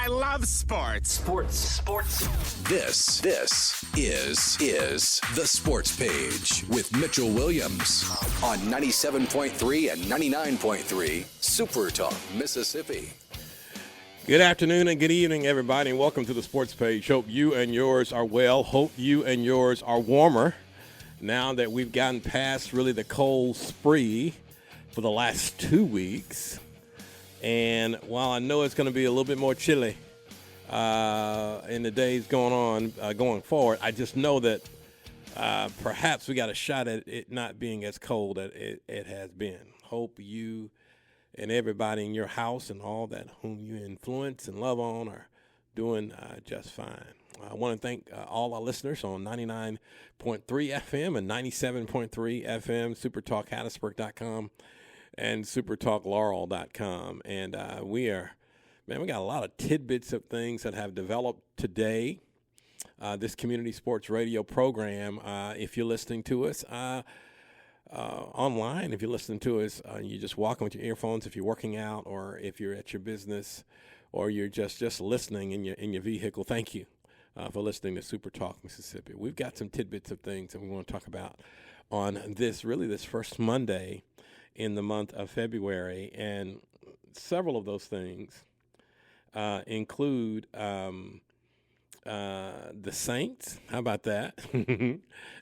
love sports. Sports. This is the Sports Page with Mitchell Williams on 97.3 and 99.3 SuperTalk, Mississippi. Good afternoon and good evening, everybody, and welcome to the Sports Page. Hope you and yours are well. Hope you and yours are warmer now that we've gotten past really the cold spree for the last 2 weeks. And while I know it's going to be a little bit more chilly in the days going forward, I just know that perhaps we got a shot at it not being as cold as it has been. Hope you and everybody in your house and all that whom you influence and love on are doing just fine. I want to thank all our listeners on 99.3 FM and 97.3 FM, SuperTalk, and SuperTalk, And we got a lot of tidbits of things that have developed today. This community sports radio program, if you're listening to us online, if you're listening to us, you're just walking with your earphones, if you're working out, or if you're at your business, or you're just listening in your vehicle, thank you for listening to Super Talk Mississippi. We've got some tidbits of things that we want to talk about on this first Monday in the month of February, and several of those things include the Saints. How about that?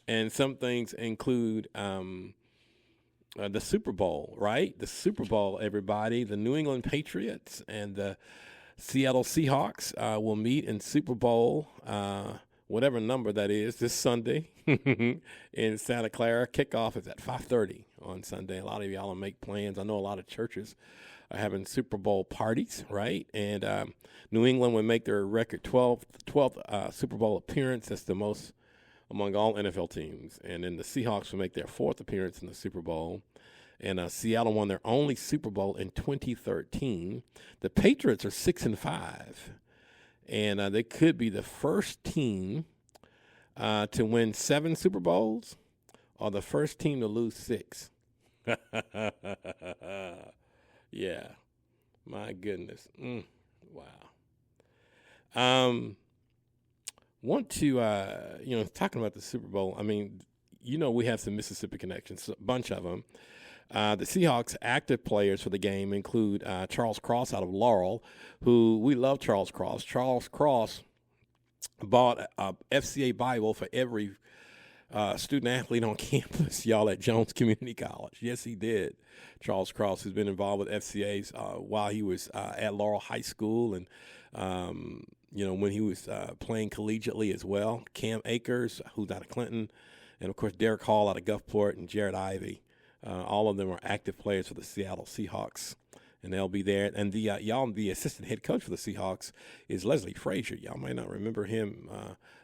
And some things include the Super Bowl, right? The Super Bowl, everybody. The New England Patriots and the Seattle Seahawks will meet in Super Bowl, whatever number that is, this Sunday in Santa Clara. Kickoff is at 5:30 on Sunday. A lot of y'all will make plans. I know a lot of churches are having Super Bowl parties, right? And New England would make their record 12th Super Bowl appearance. That's the most among all NFL teams. And then the Seahawks will make their 4th appearance in the Super Bowl. And Seattle won their only Super Bowl in 2013. The Patriots are 6-5, and they could be the first team to win 7 Super Bowls, or the first team to lose 6. Yeah, my goodness. Wow. Want to talking about the Super Bowl. I mean, we have some Mississippi connections, a bunch of them. The Seahawks' active players for the game include Charles Cross out of Laurel, who we love Charles Cross. Charles Cross bought a FCA Bible for every student-athlete on campus, y'all, at Jones Community College. Yes, he did. Charles Cross has been involved with FCAs while he was at Laurel High School and, when he was playing collegiately as well. Cam Akers, who's out of Clinton, and, of course, Derek Hall out of Gulfport, and Jared Ivey. All of them are active players for the Seattle Seahawks, and they'll be there. And the assistant head coach for the Seahawks is Leslie Frazier. Y'all might not remember him.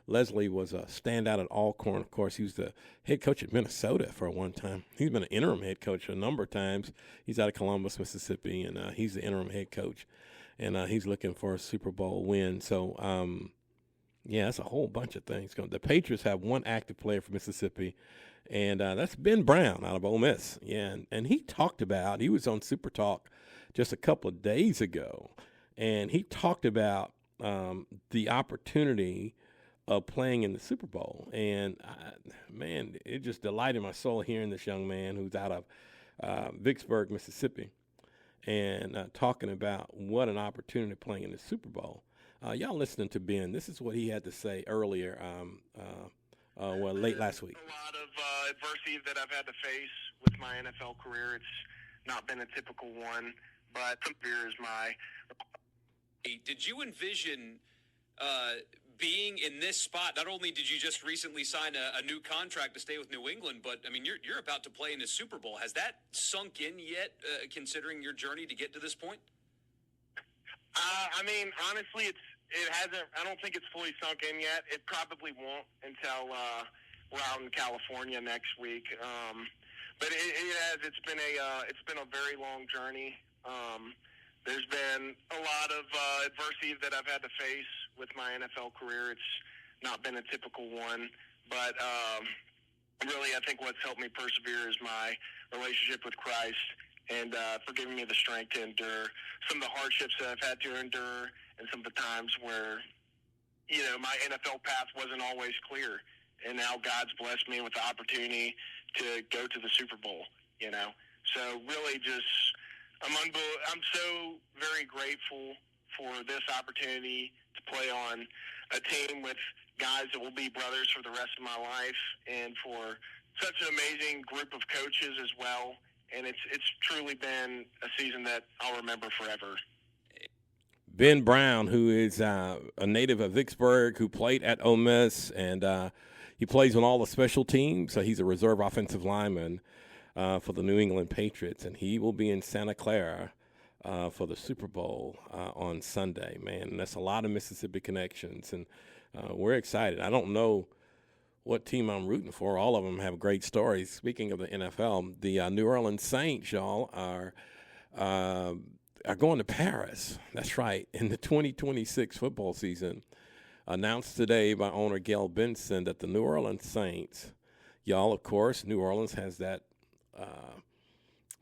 Leslie was a standout at Alcorn. Of course, he was the head coach at Minnesota for one time. He's been an interim head coach a number of times. He's out of Columbus, Mississippi, and he's the interim head coach. And he's looking for a Super Bowl win. So, that's a whole bunch of things. The Patriots have one active player for Mississippi, and that's Ben Brown out of Ole Miss. Yeah, and he was on Super Talk just a couple of days ago, and he talked about the opportunity of playing in the Super Bowl. And, it just delighted my soul hearing this young man who's out of Vicksburg, Mississippi, and talking about what an opportunity playing in the Super Bowl. Y'all listening to Ben. This is what he had to say earlier, late last week. A lot of adversity that I've had to face with my NFL career. It's not been a typical one, but here is my... Did you envision being in this spot? Not only did you just recently sign a new contract to stay with New England, but, I mean, you're about to play in the Super Bowl. Has that sunk in yet, considering your journey to get to this point? Honestly, it hasn't. I don't think it's fully sunk in yet. It probably won't until we're out in California next week. But it has. It's been a very long journey. There's been a lot of adversity that I've had to face with my NFL career. It's not been a typical one, but really, I think what's helped me persevere is my relationship with Christ and for giving me the strength to endure some of the hardships that I've had to endure and some of the times where, my NFL path wasn't always clear. And now God's blessed me with the opportunity to go to the Super Bowl, So really I'm so very grateful for this opportunity to play on a team with guys that will be brothers for the rest of my life, and for such an amazing group of coaches as well. And it's truly been a season that I'll remember forever. Ben Brown, who is a native of Vicksburg, who played at Ole Miss, and he plays on all the special teams. So he's a reserve offensive lineman for the New England Patriots, and he will be in Santa Clara for the Super Bowl on Sunday. Man, and that's a lot of Mississippi connections, and we're excited. I don't know what team I'm rooting for. All of them have great stories. Speaking of the NFL, the New Orleans Saints, y'all, are going to Paris. That's right, in the 2026 football season. Announced today by owner Gail Benson that the New Orleans Saints, y'all, of course, New Orleans has that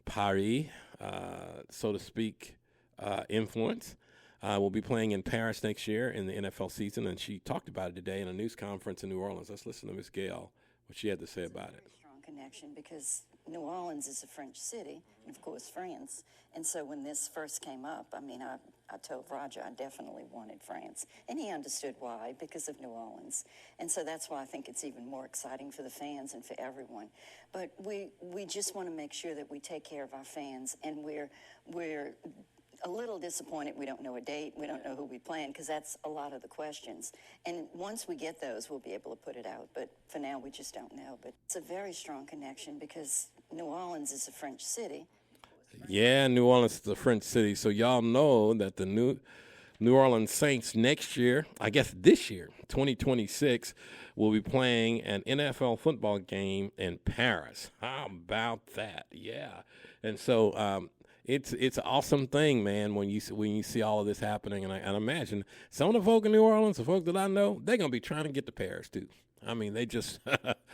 Paris, so to speak, influence. Will be playing in Paris next year in the NFL season, and she talked about it today in a news conference in New Orleans. Let's listen to Miss Gail, what she had to say about it. Strong connection because New Orleans is a French city, and of course France. And so when this first came up, I told Roger I definitely wanted France, and he understood why, because of New Orleans. And so that's why I think it's even more exciting for the fans and for everyone. But we just want to make sure that we take care of our fans, and we're a little disappointed we don't know a date, we don't know who we plan, because that's a lot of the questions. And once we get those, we'll be able to put it out. But for now, we just don't know. But it's a very strong connection because New Orleans is a French city. Yeah, New Orleans is a French city. So y'all know that the New Orleans Saints next year, I guess this year, 2026, will be playing an NFL football game in Paris. How about that? Yeah. And so it's an awesome thing, man, when you see all of this happening. And I imagine some of the folk in New Orleans, the folk that I know, they're going to be trying to get to Paris too. I mean, they just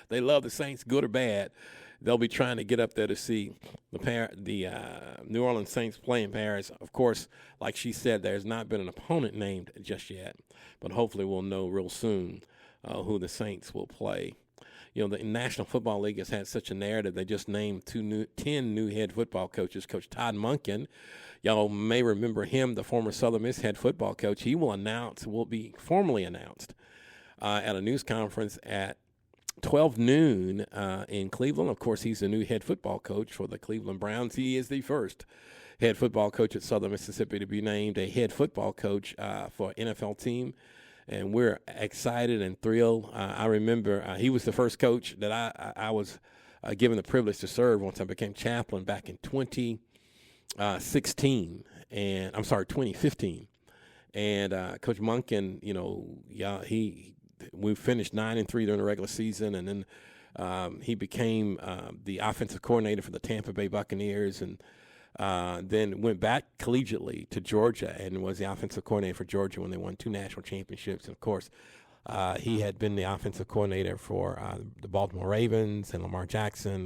they love the Saints, good or bad. They'll be trying to get up there to see the New Orleans Saints play in Paris. Of course, like she said, there's not been an opponent named just yet, but hopefully we'll know real soon who the Saints will play. The National Football League has had such a narrative. They just named 10 new head football coaches. Coach Todd Monken, y'all may remember him, the former Southern Miss head football coach. He will be formally announced at a news conference at 12 noon in Cleveland. Of course, he's the new head football coach for the Cleveland Browns. He is the first head football coach at Southern Mississippi to be named a head football coach for an NFL team. And we're excited and thrilled. I remember he was the first coach that I was given the privilege to serve once I became chaplain back in 2015. And Coach Monken, we finished 9-3 during the regular season, and then he became the offensive coordinator for the Tampa Bay Buccaneers, and then went back collegiately to Georgia and was the offensive coordinator for Georgia when they won 2 national championships. And, of course, he had been the offensive coordinator for the Baltimore Ravens and Lamar Jackson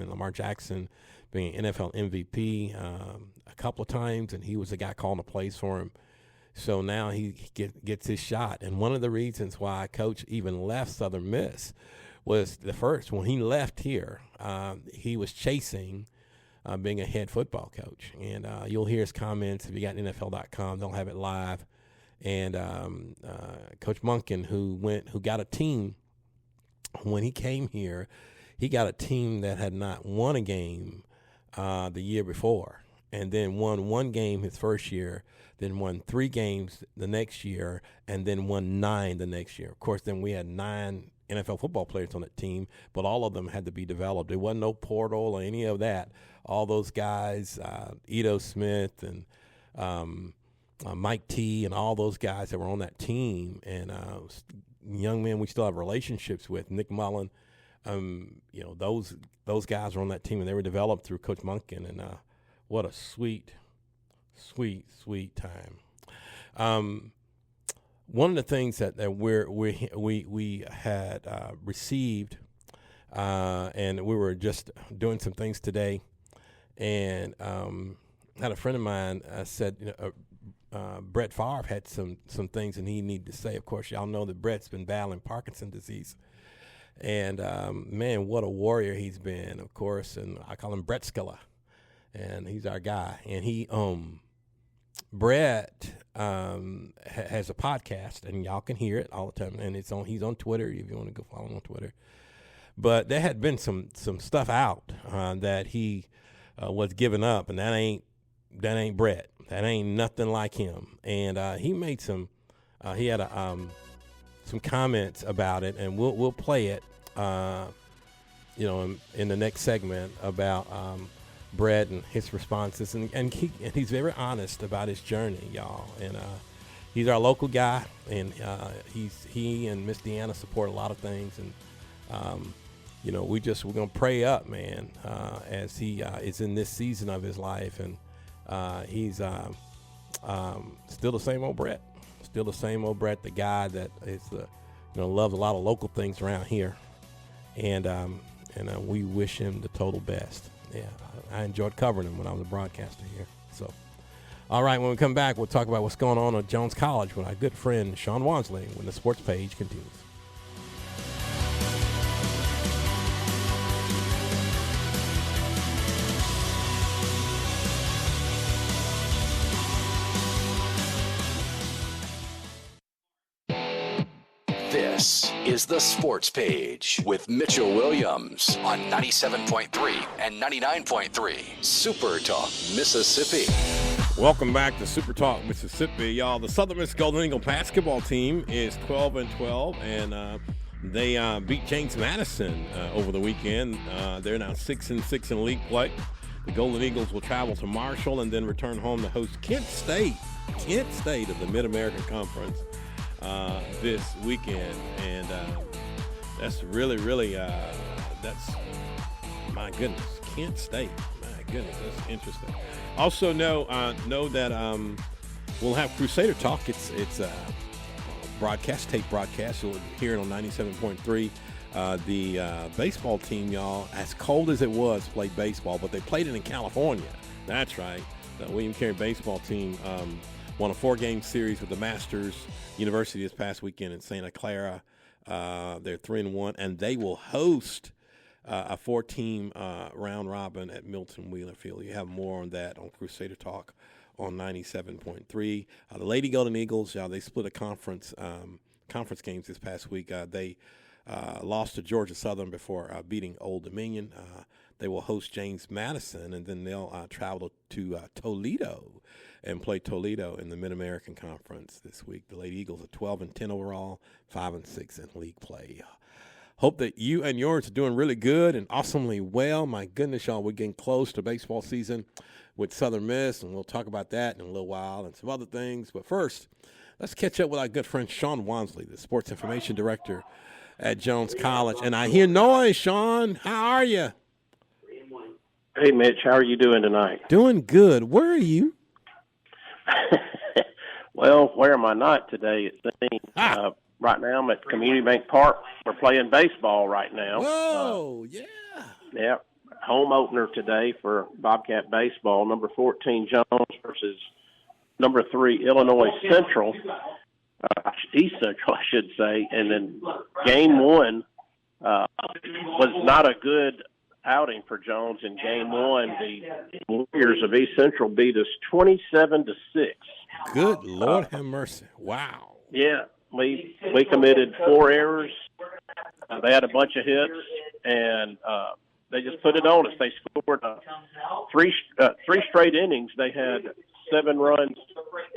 being NFL MVP a couple of times, and he was the guy calling the plays for him. So now he gets his shot. And one of the reasons why Coach even left Southern Miss was when he left here, he was chasing being a head football coach. And you'll hear his comments if you got NFL.com. They'll have it live. And Coach Monken, who got a team when he came here, he got a team that had not won a game the year before, and then won 1 game his first year, then won 3 games the next year, and then won 9 the next year. Of course, then we had 9 NFL football players on that team, but all of them had to be developed. There wasn't no portal or any of that. All those guys, Edo Smith and Mike T and all those guys that were on that team, and young men we still have relationships with, Nick Mullen, those guys were on that team, and they were developed through Coach Monken, and what a sweet time. One of the things that we had received, and we were just doing some things today, And had a friend of mine said, Brett Favre had some things and he needed to say. Of course, y'all know that Brett's been battling Parkinson's disease. And, man, what a warrior he's been, of course. And I call him Brett Skilla. And he's our guy. And Brett has a podcast, and y'all can hear it all the time. And he's on Twitter if you want to go follow him on Twitter. But there had been some stuff out that he was giving up, and that ain't Brett. That ain't nothing like him. And he made he had some comments about it, and we'll play it, in the next segment about Brett and his responses, and he's very honest about his journey, y'all. And he's our local guy, and he and Miss Deanna support a lot of things, and we're gonna pray up, man, as he is in this season of his life, and he's still the same old Brett, the guy that is loves a lot of local things around here, and we wish him the total best. Yeah, I enjoyed covering him when I was a broadcaster here. So, all right, when we come back, we'll talk about what's going on at Jones College with our good friend Sean Wansley when the sports page continues. This is the Sports Page with Mitchell Williams on 97.3 and 99.3 Super Talk, Mississippi. Welcome back to Super Talk, Mississippi, y'all. The Southern Miss Golden Eagle basketball team is 12-12, and they beat James Madison over the weekend. They're now 6-6 in league play. The Golden Eagles will travel to Marshall and then return home to host Kent State of the Mid-American Conference this weekend, and that's really that's, my goodness, Kent State. My goodness, that's interesting. Also know that we'll have Crusader Talk. It's a tape broadcast. You'll hear it on 97.3. The baseball team, y'all, as cold as it was, played baseball, but they played it in California. That's right. The William Carey baseball team won a 4-game series with the Masters University this past weekend in Santa Clara. They're 3-1, and they will host a 4-team round robin at Milton Wheeler Field. You have more on that on Crusader Talk on 97.3. The Lady Golden Eagles, they split a conference games this past week. They lost to Georgia Southern before beating Old Dominion. They will host James Madison, and then they'll travel to Toledo and play Toledo in the Mid-American Conference this week. The Lady Eagles are 12-10 overall, 5-6 in league play. Hope that you and yours are doing really good and awesomely well. My goodness, y'all, we're getting close to baseball season with Southern Miss, and we'll talk about that in a little while and some other things. But first, let's catch up with our good friend Sean Wansley, the Sports Information Director at Jones College. And I hear noise, Sean. How are you? Hey, Mitch. How are you doing tonight? Doing good. Where are you? Well, where am I not today? It seems. Right now, I'm at Community Bank Park. We're playing baseball right now. Whoa, yeah. Yeah, home opener today for Bobcat baseball. Number 14 Jones versus number 3 Illinois Central, East Central, I should say. And then game 1 was not a good outing for Jones. In game 1, the Warriors of East Central beat us 27-6. Good Lord have mercy! Wow. Yeah, we committed 4 errors. They had a bunch of hits, and they just put it on us. They scored 3 straight innings. They had 7 runs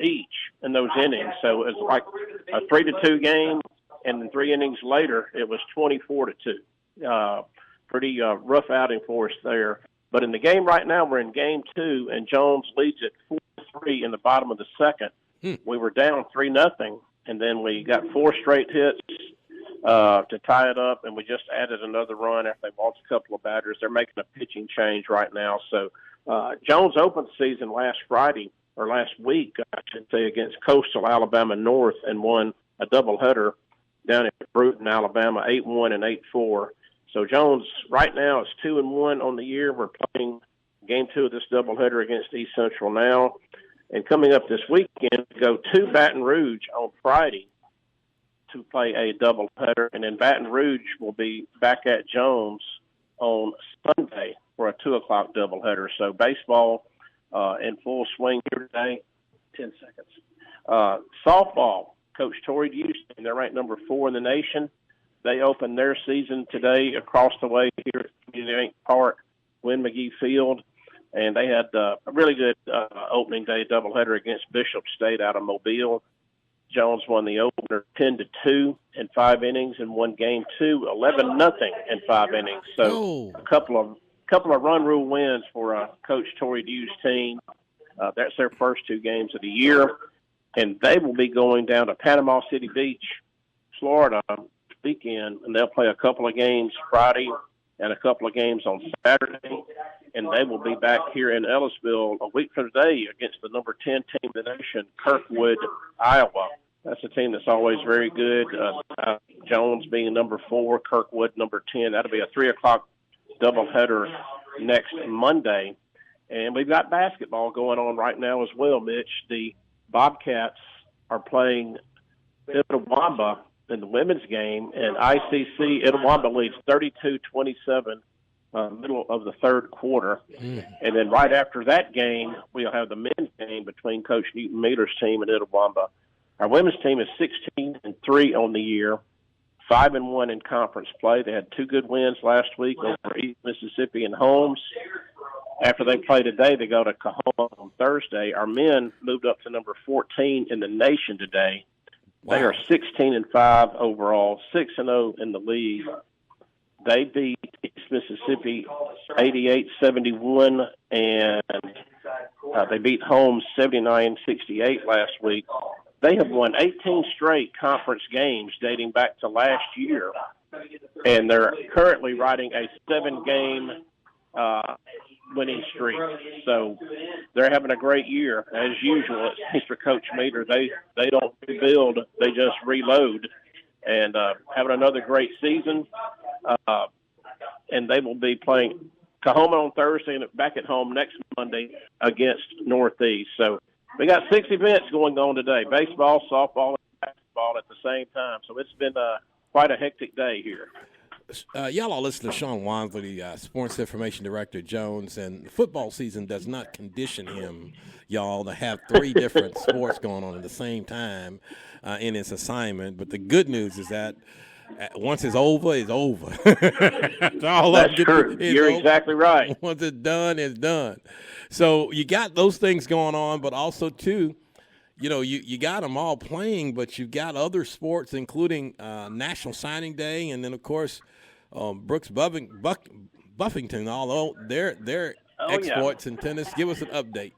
each in those innings, so it was like a 3-2 game. And then 3 innings later, it was 24-2. Pretty rough outing for us there. But in the game right now, we're in game 2, and Jones leads at 4-3 in the bottom of the second. We were down 3-0, and then we got 4 straight hits to tie it up, and we just added another run after they walked a couple of batters. They're making a pitching change right now. So Jones opened the season last week, I should say, against Coastal Alabama North, and won a doubleheader down at Bruton, Alabama, 8-1 and 8-4. So Jones right now is 2-1 on the year. We're playing Game 2 of this doubleheader against East Central now. And coming up this weekend, we go to Baton Rouge on Friday to play a doubleheader. And then Baton Rouge will be back at Jones on Sunday for a 2 o'clock doubleheader. So baseball in full swing here today. 10 seconds. Softball, Coach Torrey Houston, they're ranked number 4 in the nation. They opened their season today across the way here at Community Bank Park, Wynn McGee Field. And they had a really good opening day doubleheader against Bishop State out of Mobile. Jones won the opener 10-2 in 5 innings and won game 2 11-0 in 5 innings. So a couple of run rule wins for Coach Torrey Dew's team. That's their first 2 games of the year, and they will be going down to Panama City Beach, Florida, this weekend, and they'll play a couple of games Friday and a couple of games on Saturday, and they will be back here in Ellisville a week from today against the number 10 team in the nation, Kirkwood, Iowa. That's a team that's always very good. Jones being number 4, Kirkwood number 10. That'll be a 3 o'clock doubleheader next Monday. And we've got basketball going on right now as well, Mitch. The Bobcats are playing Itawamba in the women's game, and ICC Itawamba leads 32-27 middle of the third quarter. And then right after that game, we'll have the men's game between Coach Newton Mealer's team and Itawamba. Our women's team is 16-3 on the year, 5-1 in conference play. They had 2 good wins last week over East Mississippi and Holmes. After they play today, they go to Kahoma on Thursday. Our men moved up to number 14 in the nation today. Wow. They are 16-5 overall, 6-0 in the league. They beat East Mississippi 88-71, and they beat Holmes 79-68 last week. They have won 18 straight conference games dating back to last year, and they're currently riding a 7-game winning streak. So they're having a great year. As usual, it seems for Coach Meader, they don't rebuild, they just reload, and having another great season. And they will be playing Kahoma on Thursday and back at home next Monday against Northeast. So we got 6 events going on today, baseball, softball, and basketball at the same time. So it's been quite a hectic day here. Y'all all listen to Sean Wansley, Sports Information Director Jones, and football season does not condition him, y'all, to have 3 different sports going on at the same time in his assignment. But the good news is that once it's over, it's over. That's true. You're exactly right. Once it's done, it's done. So you got those things going on, but also, too, you know, you got them all playing, but you got other sports, including National Signing Day, and then, of course, Brooks Buffington, all their exploits in tennis. Give us an update.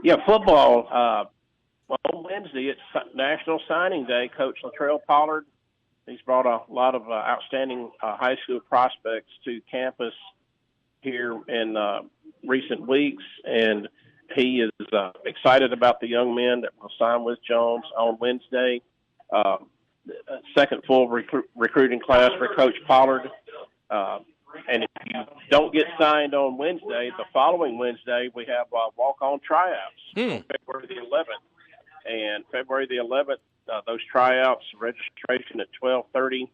Yeah, football. On Wednesday, it's National Signing Day. Coach Latrell Pollard, he's brought a lot of outstanding high school prospects to campus here in recent weeks, and he is excited about the young men that will sign with Jones on Wednesday. Second full recruiting class for Coach Pollard. And if you don't get signed on Wednesday, the following Wednesday we have walk-on tryouts on February the 11th. And February the 11th, those tryouts, registration at 12:30,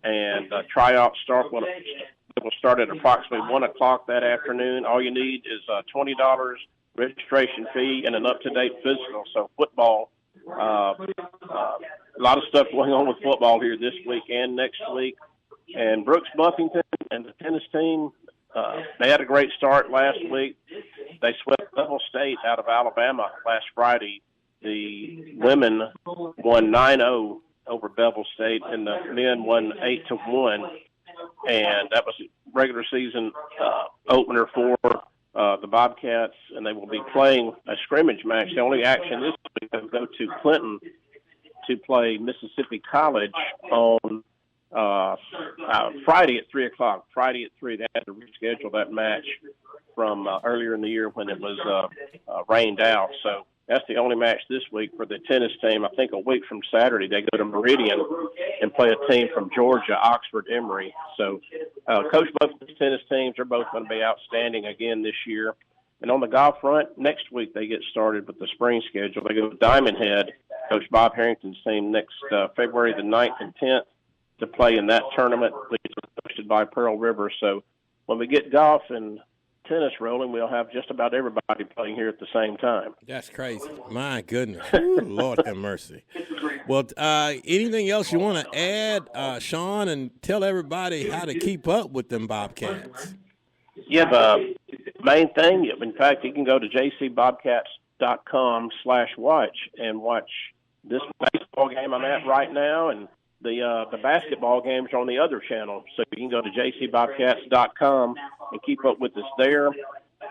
and tryouts will start at approximately 1 o'clock that afternoon. All you need is $20 registration fee and an up-to-date physical. So football, a lot of stuff going on with football here this week and next week. And Brooks Buffington and the tennis team, they had a great start last week. They swept Bevel State out of Alabama last Friday. The women won 9-0 over Bevel State, and the men won 8-1. And that was a regular season opener for the Bobcats, and they will be playing a scrimmage match. The only action this week, they'll go to Clinton to play Mississippi College on Friday at 3 o'clock. Friday at 3, they had to reschedule that match from earlier in the year when it was rained out. So That's the only match this week for the tennis team. I think a week from Saturday they go to Meridian and play a team from Georgia, Oxford Emory. So, coach both of the tennis teams. They're both going to be outstanding again this year. And on the golf front, next week they get started with the spring schedule. They go to Diamond Head, Coach Bob Harrington's team, next February the 9th and 10th to play in that tournament, which is hosted by Pearl River. So when we get golf and tennis rolling, we'll have just about everybody playing here at the same time. That's crazy. My goodness. Ooh, Lord have mercy. Well, anything else you want to add, Sean, and tell everybody how to keep up with them Bobcats? Yeah, the main thing, in fact, you can go to jcbobcats.com/watch and watch this baseball game I'm at right now, and the basketball games are on the other channel. So you can go to jcbobcats.com and keep up with us there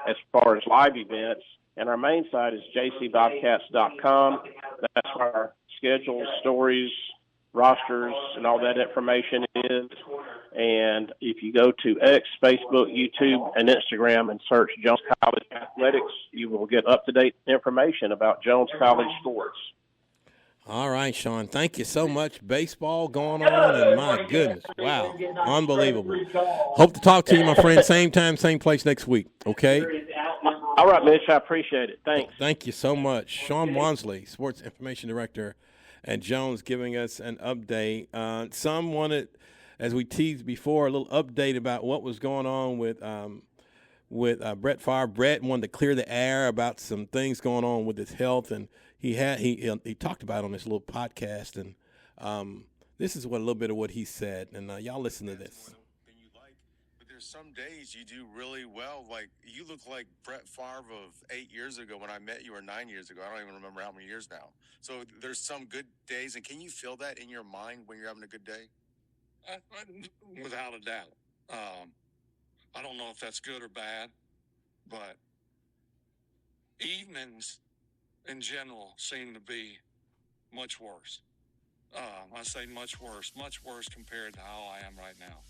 as far as live events. And our main site is jcbobcats.com. That's where our schedules, stories, rosters, and all that information is. And if you go to X, Facebook, YouTube, and Instagram and search Jones College Athletics, you will get up-to-date information about Jones College sports. All right, Sean. Thank you so much. Baseball going on, and my goodness, wow, unbelievable. Hope to talk to you, my friend, same time, same place next week, okay? All right, Mitch, I appreciate it. Thanks. Thank you so much. Sean Wansley, Sports Information Director at Jones, giving us an update. Some wanted, as we teased before, a little update about what was going on with Brett Favre. Brett wanted to clear the air about some things going on with his health, and he talked about it on this little podcast, and this is a little bit of what he said, and y'all listen to this. There's some days you do really well. Like, you look like Brett Favre of 8 years ago when I met you, or 9 years ago. I don't even remember how many years now. So there's some good days, and can you feel that in your mind when you're having a good day? Without a doubt. I don't know if that's good or bad, but evenings in general seem to be much worse. I say much worse compared to how I am right now.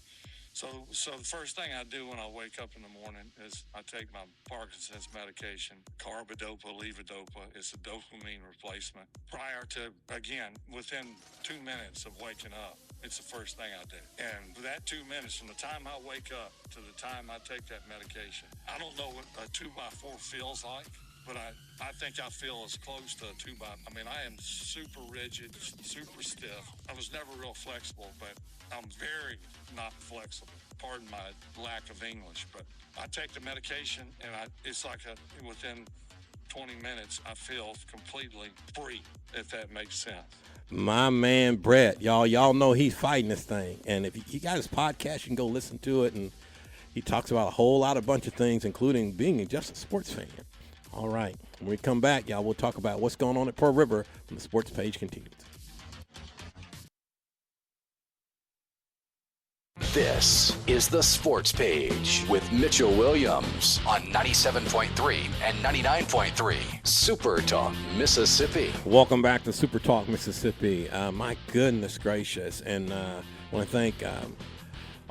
So the first thing I do when I wake up in the morning is I take my Parkinson's medication, carbidopa, levodopa. It's a dopamine replacement. Prior to, again, within 2 minutes of waking up, it's the first thing I do. And that 2 minutes, from the time I wake up to the time I take that medication, I don't know what a 2x4 feels like, but I think I feel as close to a 2x. I mean, I am super rigid, super stiff. I was never real flexible, but I'm very not flexible. Pardon my lack of English, but I take the medication, and it's like within 20 minutes, I feel completely free, if that makes sense. My man Brett, y'all know he's fighting this thing, and if he got his podcast, you can go listen to it, and he talks about a bunch of things, including being just a sports fan. All right, when we come back, y'all, we'll talk about what's going on at Pearl River when the sports page continues. This is the Sports Page with Mitchell Williams on 97.3 and 99.3 SuperTalk, Mississippi. Welcome back to SuperTalk, Mississippi. My goodness gracious, and I want to thank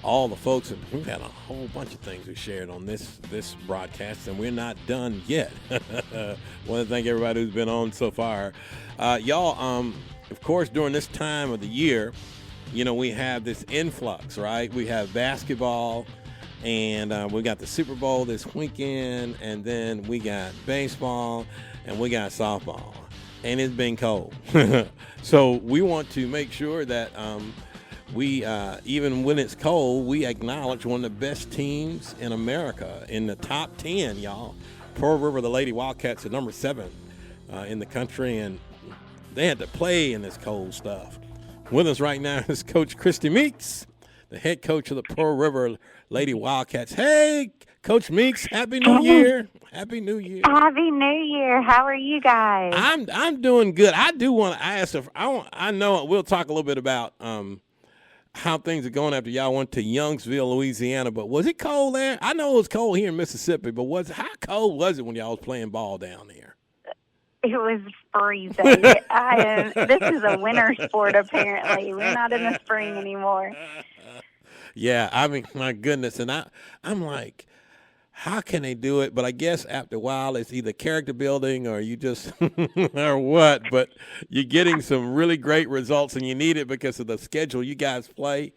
all the folks. We've had a whole bunch of things we shared on this broadcast, and we're not done yet. Want to thank everybody who's been on so far. Y'all, of course, during this time of the year, you know, we have this influx, right? We have basketball, and we got the Super Bowl this weekend, and then we got baseball, and we got softball, and it's been cold. So we want to make sure that we, even when it's cold, we acknowledge one of the best teams in America, in the top 10, y'all. Pearl River, the Lady Wildcats, are number 7 in the country, and they had to play in this cold stuff. With us right now is Coach Christy Meeks, the head coach of the Pearl River Lady Wildcats. Hey, Coach Meeks, Happy New Year. Happy New Year. Happy New Year. How are you guys? I'm doing good. I do want to ask, I know we'll talk a little bit about how things are going after y'all went to Youngsville, Louisiana, but was it cold there? I know it was cold here in Mississippi, but how cold was it when y'all was playing ball down there? It was freezing. This is a winter sport, apparently. We're not in the spring anymore. Yeah, I mean, my goodness. And I'm like, how can they do it? But I guess after a while, it's either character building or you just or what. But you're getting some really great results, and you need it because of the schedule you guys play.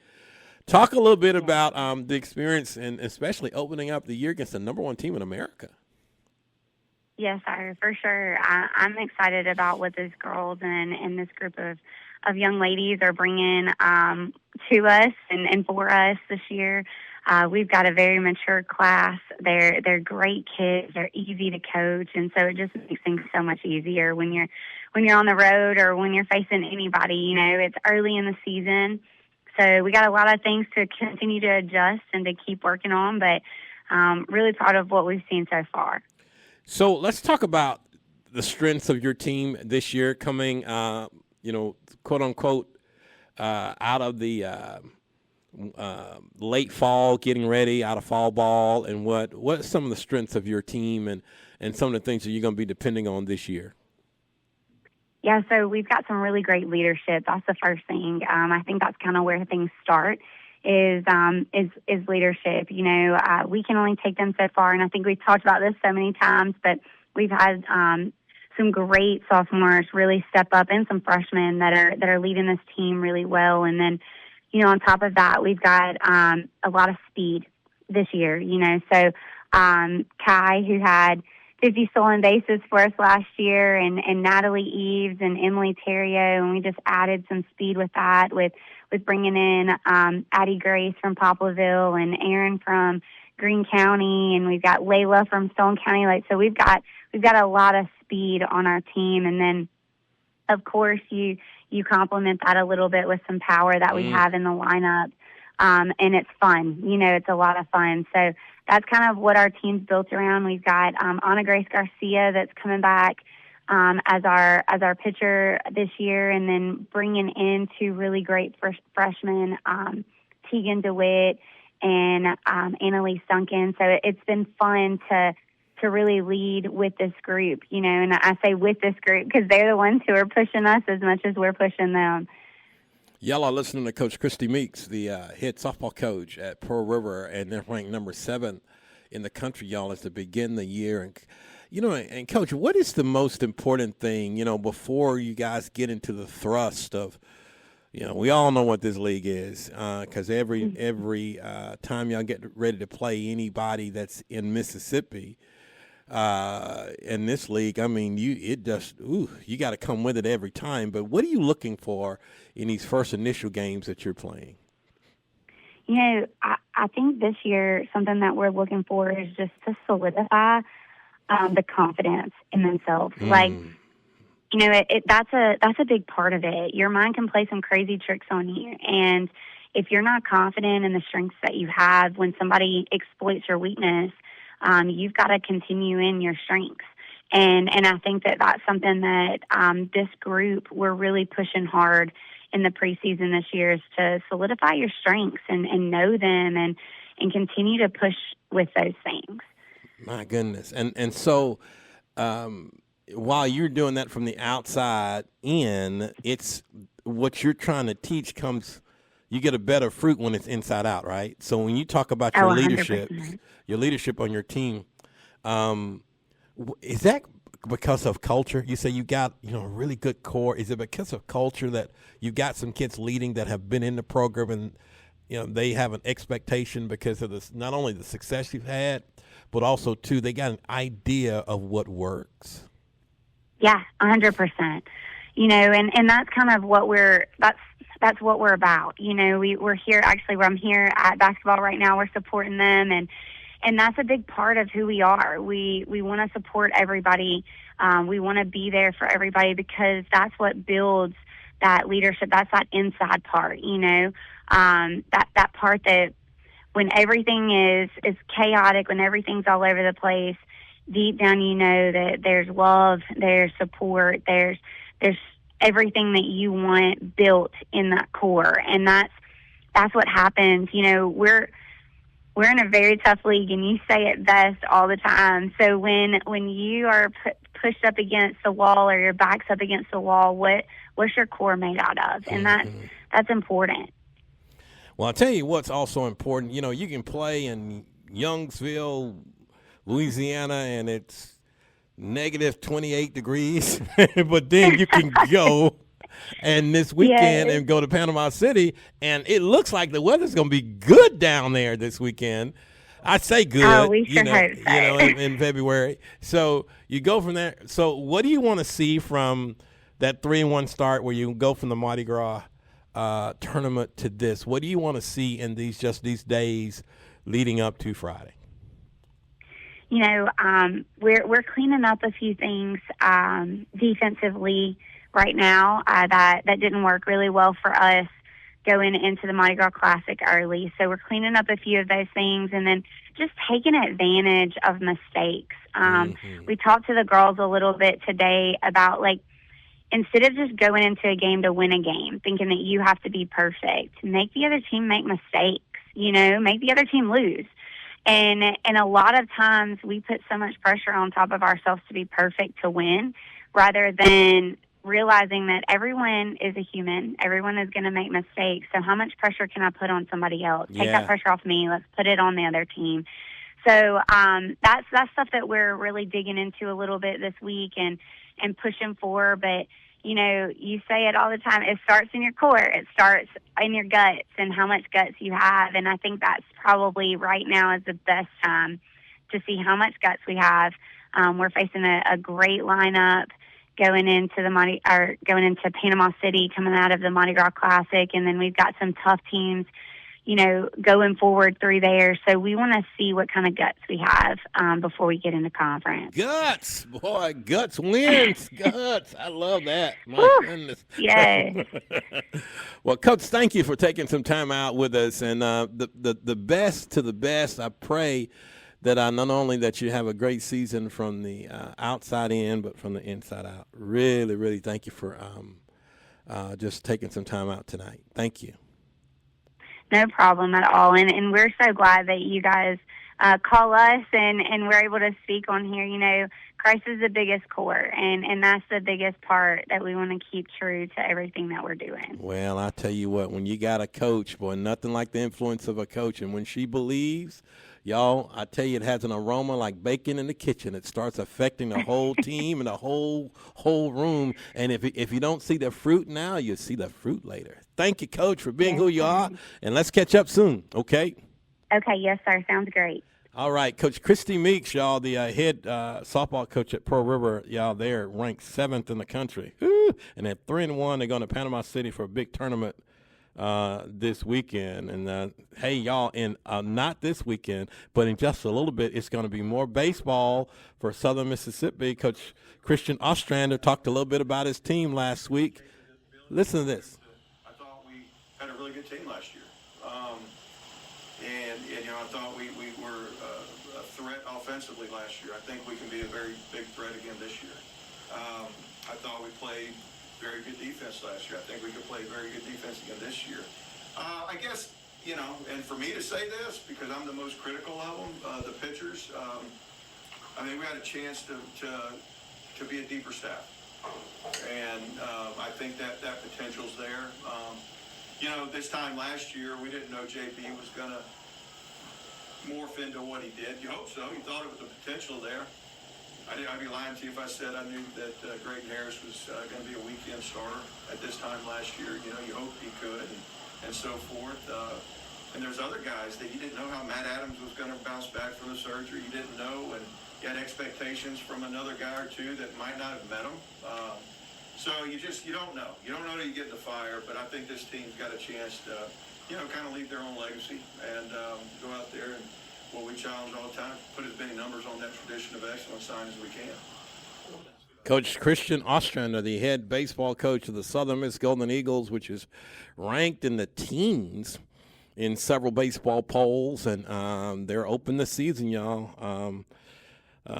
Talk a little bit about the experience and especially opening up the year against the number one team in America. Yes, sir, for sure. I'm excited about what those girls and this group of young ladies are bringing to us and for us this year. We've got a very mature class. They're great kids. They're easy to coach, and so it just makes things so much easier when you're on the road or when you're facing anybody. You know, it's early in the season, so we got a lot of things to continue to adjust and to keep working on. But really proud of what we've seen so far. So let's talk about the strengths of your team this year, coming, quote unquote, out of the late fall, getting ready out of fall ball, and what are some of the strengths of your team and some of the things that you're going to be depending on this year? Yeah, so we've got some really great leadership. That's the first thing. I think that's kind of where things start is leadership. You know, we can only take them so far, and I think we've talked about this so many times, but we've had some great sophomores really step up and some freshmen that are leading this team really well. And then, you know, on top of that, we've got a lot of speed this year, you know. So Kai, who had 50 stolen bases for us last year, and Natalie Eves and Emily Terrio, and we just added some speed with that, with bringing in Addie Grace from Poplarville and Aaron from Greene County, and we've got Layla from Stone County. So we've got a lot of speed on our team, and then of course you complement that a little bit with some power that we have in the lineup, and it's fun. You know, it's a lot of fun. So that's kind of what our team's built around. We've got Ana Grace Garcia that's coming back as our pitcher this year, and then bringing in two really great freshmen, Tegan DeWitt and Annalise Duncan. So it's been fun to really lead with this group, you know, and I say with this group because they're the ones who are pushing us as much as we're pushing them. Y'all are listening to Coach Christy Meeks, the head softball coach at Pearl River, and they're ranked number 7 in the country, y'all, as to begin the year. And, you know, and Coach, what is the most important thing, you know, before you guys get into the thrust of, you know, we all know what this league is because every time y'all get ready to play anybody that's in Mississippi in this league, I mean, you got to come with it every time. But what are you looking for in these first initial games that you're playing? You know, I think this year something that we're looking for is just to solidify the confidence in themselves. Like, you know, that's a big part of it. Your mind can play some crazy tricks on you, and if you're not confident in the strengths that you have, when somebody exploits your weakness, you've got to continue in your strengths. And I think that's something that this group, we're really pushing hard in the preseason this year, is to solidify your strengths and know them and continue to push with those things. My goodness. And so while you're doing that from the outside in, it's what you're trying to teach you get a better fruit when it's inside out, right? So when you talk about your leadership, 100%. Your leadership on your team, is that because of culture? You say you got, you know, a really good core. Is it because of culture that you've got some kids leading that have been in the program and, you know, they have an expectation because of this, not only the success you've had, but also too, they got an idea of what works? Yeah, 100%. You know, and that's kind of what that's what we're about. You know, we're here, actually, where I'm here at basketball right now, we're supporting them, and that's a big part of who we are. We want to support everybody. We want to be there for everybody because that's what builds that leadership. That's that inside part, you know, that part that when everything is chaotic, when everything's all over the place, deep down you know that there's love, there's support, there's everything that you want built in that core. And that's what happens. You know, we're in a very tough league, and you say it best all the time. So when you are pushed up against the wall or your back's up against the wall, what's your core made out of? And that's important. Well, I'll tell you what's also important. You know, you can play in Youngsville, Louisiana, and it's negative 28 degrees. But then you can go and this weekend and go to Panama City, and it looks like the weather's going to be good down there this weekend. I say good, we sure hope so. In February. So you go from there. So what do you want to see from that 3-1 start where you go from the Mardi Gras tournament to this? What do you want to see in these days leading up to Friday? We're cleaning up a few things defensively right now that didn't work really well for us going into the Mardi Gras Classic early. So we're cleaning up a few of those things and then just taking advantage of mistakes. We talked to the girls a little bit today about, like, instead of just going into a game to win a game, thinking that you have to be perfect, make the other team make mistakes, make the other team lose. And a lot of times we put so much pressure on top of ourselves to be perfect to win rather than realizing that everyone is a human. Everyone is going to make mistakes. So how much pressure can I put on somebody else? Take that pressure off me. Let's put it on the other team. So that's stuff that we're really digging into a little bit this week and pushing for. But, you say it all the time. It starts in your core. It starts in your guts and how much guts you have. And I think that's probably right now is the best time to see how much guts we have. We're facing a great lineup going into Panama City, coming out of the Mardi Gras Classic, and then we've got some tough teams, going forward through there. So we want to see what kind of guts we have before we get into conference. Guts, boy, guts wins. Guts, I love that. My goodness. Yeah. Well, Coach, thank you for taking some time out with us, and the best to the best. I pray that not only that you have a great season from the outside in, but from the inside out. Really, really thank you for just taking some time out tonight. Thank you. No problem at all. And we're so glad that you guys call us and we're able to speak on here. Christ is the biggest core, and that's the biggest part that we want to keep true to everything that we're doing. Well, I tell you what, when you got a coach, boy, nothing like the influence of a coach. And when she believes, y'all, I tell you, it has an aroma like bacon in the kitchen. It starts affecting the whole team and the whole room. And if you don't see the fruit now, you'll see the fruit later. Thank you, Coach, for being who you are. And let's catch up soon, okay? Okay, yes, sir. Sounds great. All right, Coach Christy Meeks, y'all, the head softball coach at Pearl River, y'all, they're ranked 7th in the country. Woo! And at 3-1, they're going to Panama City for a big tournament this weekend. And, hey, y'all, not this weekend, but in just a little bit, it's going to be more baseball for Southern Mississippi. Coach Christian Ostrander talked a little bit about his team last week. Listen to this. I thought we had a really good team last year. I thought we were a threat offensively last year. I think we can be a very big threat again this year. I thought we played very good defense last year. I think we could play very good defense again this year. I guess, and for me to say this, because I'm the most critical of them, the pitchers, we had a chance to be a deeper staff. And I think that potential's there. This time last year, we didn't know JP was going to morph into what he did. You hope so. You thought it was the potential there. I'd be lying to you if I said I knew that Greg Harris was going to be a weekend starter at this time last year. You hoped he could and so forth. And there's other guys that you didn't know how Matt Adams was going to bounce back from the surgery. You didn't know, and you had expectations from another guy or two that might not have met him. So you don't know. You don't know till you get in the fire, but I think this team's got a chance to, kind of leave their own legacy and go out there and what we challenge all the time, put as many numbers on that tradition of excellence sign as we can. Coach Christian Ostrander, the head baseball coach of the Southern Miss Golden Eagles, which is ranked in the teens in several baseball polls, and they're open this season, y'all.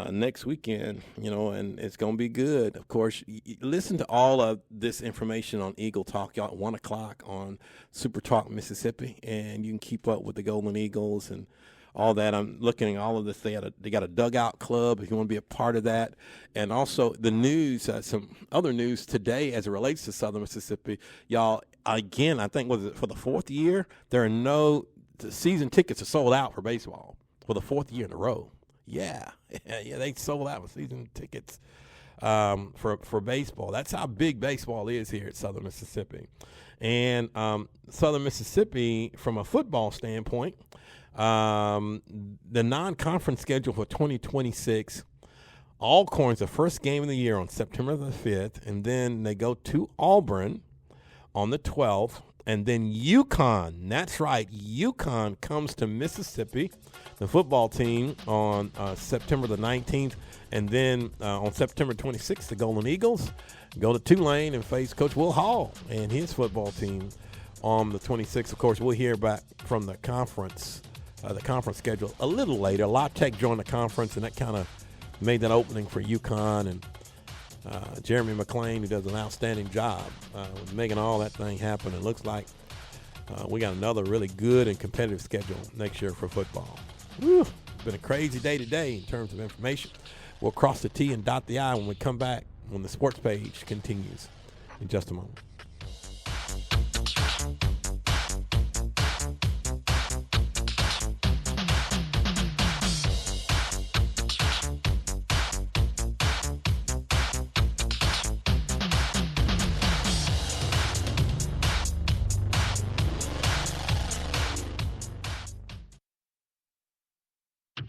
Next weekend, and it's going to be good. Of course, listen to all of this information on Eagle Talk, y'all, at 1 o'clock on SuperTalk Mississippi, and you can keep up with the Golden Eagles and all that. I'm looking at all of this. They got a dugout club if you want to be a part of that. And also the news, some other news today as it relates to Southern Mississippi. Y'all, again, I think, was it for the 4th year? The season tickets are sold out for baseball for the 4th year in a row. Yeah, they sold out with season tickets for baseball. That's how big baseball is here at Southern Mississippi. And Southern Mississippi, from a football standpoint, the non-conference schedule for 2026, Alcorn's the first game of the year on September the 5th, and then they go to Auburn on the 12th, and then UConn. That's right, UConn comes to Mississippi, the football team, on September the 19th, and then on September 26th, the Golden Eagles go to Tulane and face Coach Will Hall and his football team on the 26th. Of course, we'll hear back from the conference schedule a little later. La Tech joined the conference, and that kind of made that opening for UConn, and Jeremy McClain, who does an outstanding job with making all that thing happen. It looks like we got another really good and competitive schedule next year for football. Whew, it's been a crazy day today in terms of information. We'll cross the T and dot the I when we come back, when the sports page continues in just a moment.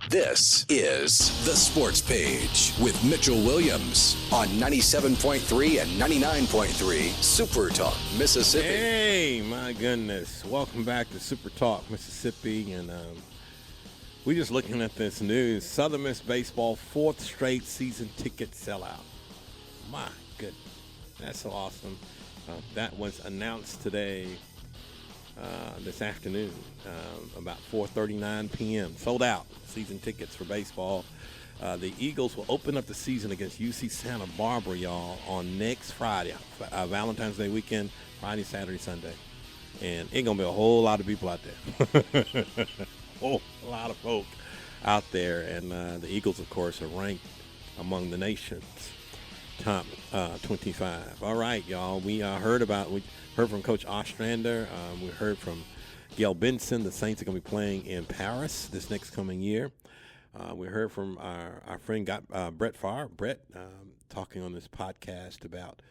This is The Sports Page with Mitchell Williams on 97.3 and 99.3 SuperTalk, Mississippi. Hey, my goodness. Welcome back to SuperTalk, Mississippi. And we're just looking at this news. Southern Miss Baseball, 4th straight season ticket sellout. My goodness. That's so awesome. That was announced today, this afternoon, about 4:39 p.m. Sold out season tickets for baseball. The Eagles will open up the season against UC Santa Barbara, y'all, on next Friday, Valentine's Day weekend, Friday, Saturday, Sunday. And ain't going to be a whole lot of people out there. Whole lot of folk out there. And the Eagles, of course, are ranked among the nation's top 25. All right, y'all. We heard from Coach Ostrander. We heard from Gail Benson. The Saints are going to be playing in Paris this next coming year. We heard from our friend Brett Favre. Brett talking on this podcast about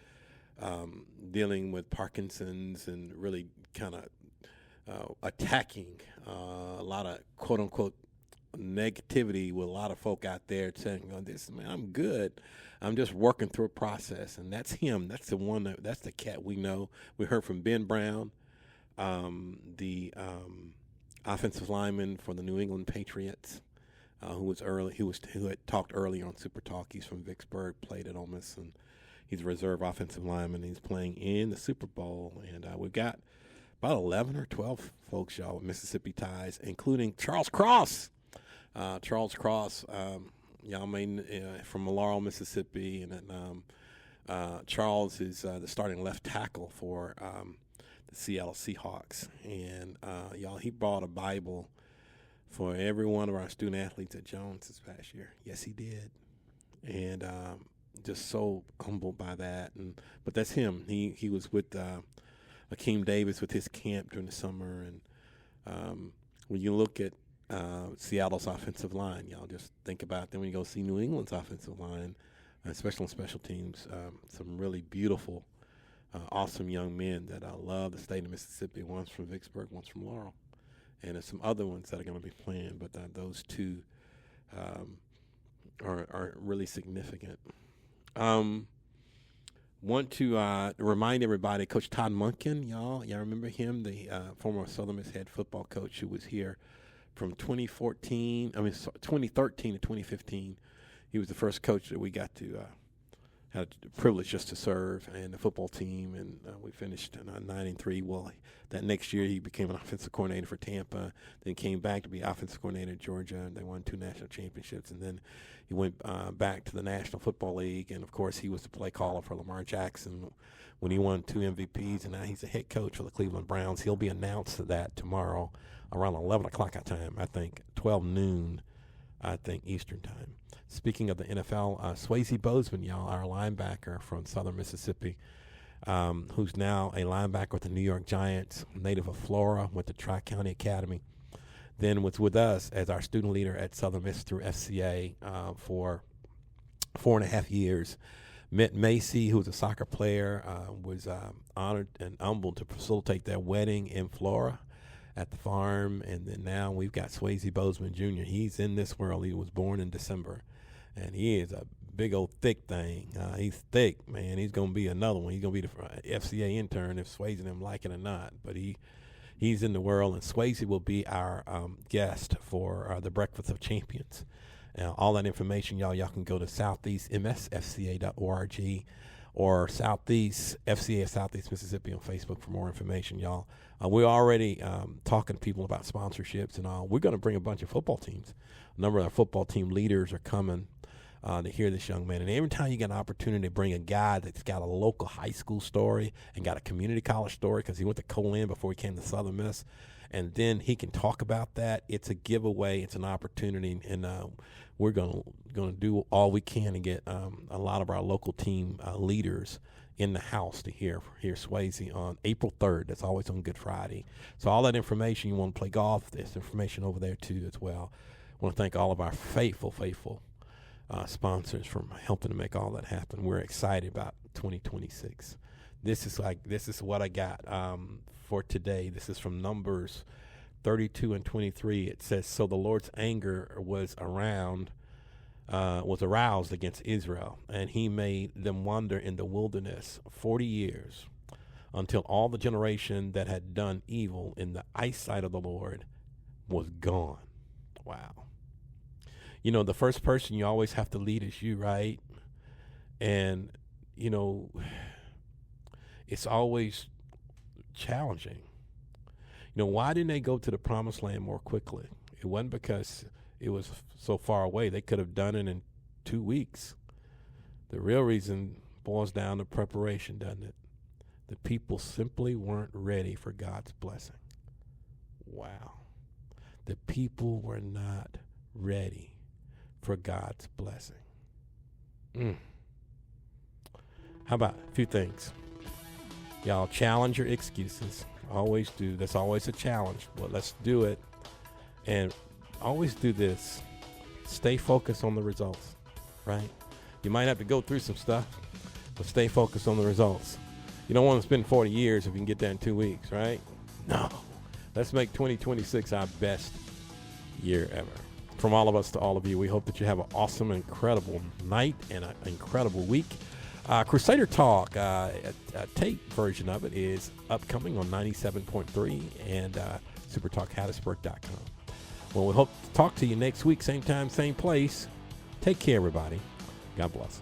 dealing with Parkinson's and really kind of attacking a lot of quote-unquote negativity with a lot of folk out there saying, "Oh, this man, I'm good. I'm just working through a process." And that's him. That's the one. That's the cat we know. We heard from Ben Brown, the offensive lineman for the New England Patriots, who had talked earlier on Super Talk. He's from Vicksburg, played at Ole Miss, and he's a reserve offensive lineman. He's playing in the Super Bowl, and we've got about 11 or 12 folks, y'all, with Mississippi ties, including Charles Cross. Charles Cross, y'all may from Laurel, Mississippi, and then Charles is the starting left tackle for the Seattle Seahawks. And y'all, he brought a Bible for every one of our student athletes at Jones this past year. Yes, he did. And just so humbled by that. But that's him. He was with Akeem Davis with his camp during the summer. And when you look at Seattle's offensive line, y'all just think about then when you go see New England's offensive line, especially on special teams, some really beautiful, awesome young men that I love the state of Mississippi. One's from Vicksburg, one's from Laurel. And there's some other ones that are going to be playing, but those two are really significant. Want to remind everybody, Coach Todd Monken, y'all remember him, the former Southern Miss head football coach who was here from 2013 to 2015. He was the first coach that we got to had the privilege just to serve, and the football team, and we finished 9-3. Well, that next year he became an offensive coordinator for Tampa, then came back to be offensive coordinator at Georgia, and they won 2 national championships, and then he went back to the National Football League, and of course he was the play caller for Lamar Jackson when he won 2 MVPs, and now he's the head coach for the Cleveland Browns. He'll be announced to that tomorrow around 11 o'clock our time, I think, 12 noon, I think, Eastern time. Speaking of the NFL, Swayze Bozeman, y'all, our linebacker from Southern Mississippi, who's now a linebacker with the New York Giants, native of Flora, went to Tri-County Academy, then was with us as our student leader at Southern Miss through FCA for 4.5 years. Met Macy, who was a soccer player, was honored and humbled to facilitate their wedding in Flora at the farm. And then now we've got Swayze Bozeman Jr. He's in this world. He was born in December, and he is a big old thick thing. He's thick, man. He's going to be another one. He's going to be the FCA intern if Swayze and him like it or not. But he's in the world, and Swayze will be our guest for the Breakfast of Champions. All that information, y'all can go to southeastmsfca.org or Southeast FCA of Southeast Mississippi on Facebook for more information, y'all. We're already talking to people about sponsorships and all. We're going to bring a bunch of football teams. A number of our football team leaders are coming to hear this young man. And every time you get an opportunity to bring a guy that's got a local high school story and got a community college story because he went to Colin before he came to Southern Miss, and then he can talk about that, it's a giveaway, it's an opportunity, and we're going to do all we can to get a lot of our local team leaders in the house to hear Swayze on April 3rd. That's always on Good Friday. So all that information, you want to play golf, there's information over there too as well. I want to thank all of our faithful sponsors for helping to make all that happen. We're excited about 2026. This is what I got for today. This is from Numbers 32 and 23. It says, so the Lord's anger was aroused against Israel, and he made them wander in the wilderness 40 years until all the generation that had done evil in the eyesight of the Lord was gone. Wow. You know, the first person you always have to lead is you, right? And, you know, it's always challenging. You know, why didn't they go to the promised land more quickly? It wasn't because it was so far away. They could have done it in 2 weeks. The real reason boils down to preparation, doesn't it? The people simply weren't ready for God's blessing. Wow. The people were not ready for God's blessing. How about a few things? Y'all challenge your excuses. Always do. That's always a challenge, but let's do it. And always do this. Stay focused on the results, right? You might have to go through some stuff, but stay focused on the results. You don't want to spend 40 years if you can get that in 2 weeks, right? No. Let's make 2026 our best year ever. From all of us to all of you, we hope that you have an awesome, incredible night and an incredible week. Crusader Talk, a tape version of it is upcoming on 97.3 and SuperTalkHattiesburg.com. Well, we hope to talk to you next week, same time, same place. Take care, everybody. God bless.